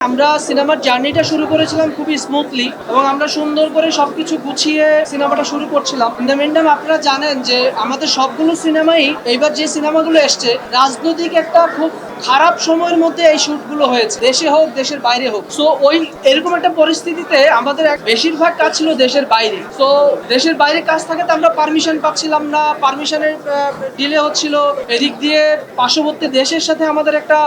আমরা সিনেমার জার্নিটা শুরু করেছিলাম খুবই স্মুথলি এবং আমরা সুন্দর করে সবকিছু গুছিয়ে সিনেমাটা শুরু করছিলাম। ইন দ্য মেন টাইম আপনারা জানেন যে আমাদের সবগুলো সিনেমাই এইবার যে সিনেমাগুলো এসছে রাজনৈতিক একটা খুব খারাপ সময়ের মধ্যে এই শুটগুলো হয়েছে, দেশে হোক দেশের বাইরে হোক। সো ওই এরকম একটা পরিস্থিতিতে আমাদের বেশিরভাগ কাজ ছিল দেশের বাইরে। তো দেশের বাইরে কাজ থাকাতে আমরা পারমিশন পাচ্ছিলাম না, পারমিশনের ডিলে হচ্ছিল, এদিক দিয়ে পার্শ্ববর্তী দেশের সাথে আমাদের একটা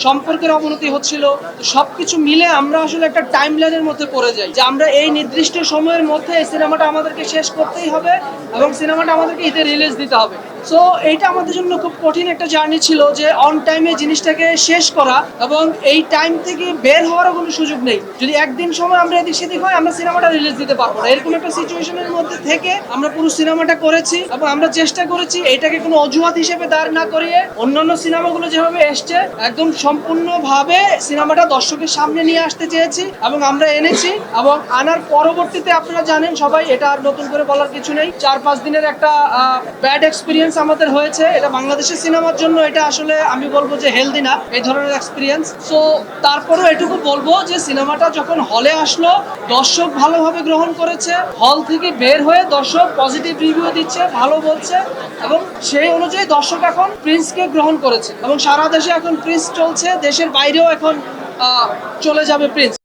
সম্পর্কের অবনতি হচ্ছিল। সবকিছু মিলে আমরা আসলে একটা টাইম লাইনের মধ্যে পড়ে যাই যে আমরা এই নির্দিষ্ট সময়ের মধ্যে এই সিনেমাটা আমাদেরকে শেষ করতেই হবে এবং সিনেমাটা আমাদেরকে ঈদে রিলিজ দিতে হবে। সো এইটা আমাদের জন্য খুব কঠিন একটা জার্নি ছিল যে অন টাইমে জিনিসটাকে শেষ করা এবং এই টাইম থেকে বের হওয়ারও কোনো সুযোগ নেই। যদি একদিন সময় আমরা এদিক সেদিক হয় আমরা সিনেমাটা রিলিজ দিতে পারবো না, এরকম একটা সিচুয়েশনের মধ্যে থেকে আমরা পুরো সিনেমাটা করেছি এবং আমরা চেষ্টা করেছি এইটাকে কোনো অজুহাত হিসেবে দাঁড় না করিয়ে অন্যান্য সিনেমাগুলো যেভাবে এসছে একদম সম্পূর্ণভাবে সিনেমাটা দর্শকের সামনে নিয়ে আসতে চেয়েছি এবং আমরা এনেছি। এবং আনার পরবর্তীতে আপনারা জানেন সবাই, এটা আর নতুন করে বলার কিছু নেই, 4-5 দিনের একটা ব্যাড এক্সপিরিয়েন্স আমাদের হয়েছে। এটা বাংলাদেশের সিনেমার জন্য এটা আসলে আমি বলবো যে হেলদি না এই ধরনের এক্সপিরিয়েন্স। সো তারপরেও এটুকু বলবো যে সিনেমাটা যখন হলে আসলো দর্শক ভালোভাবে গ্রহণ করেছে, হল থেকে বের হয়ে দর্শক পজিটিভ রিভিউ দিচ্ছে, ভালো বলছে এবং সেই অনুযায়ী দর্শক এখন প্রিন্সকে গ্রহণ করেছে এবং সারা দেশে এখন প্রিন্স চলছে, দেশের বাইরেও এখন চলে যাবে প্রিন্স।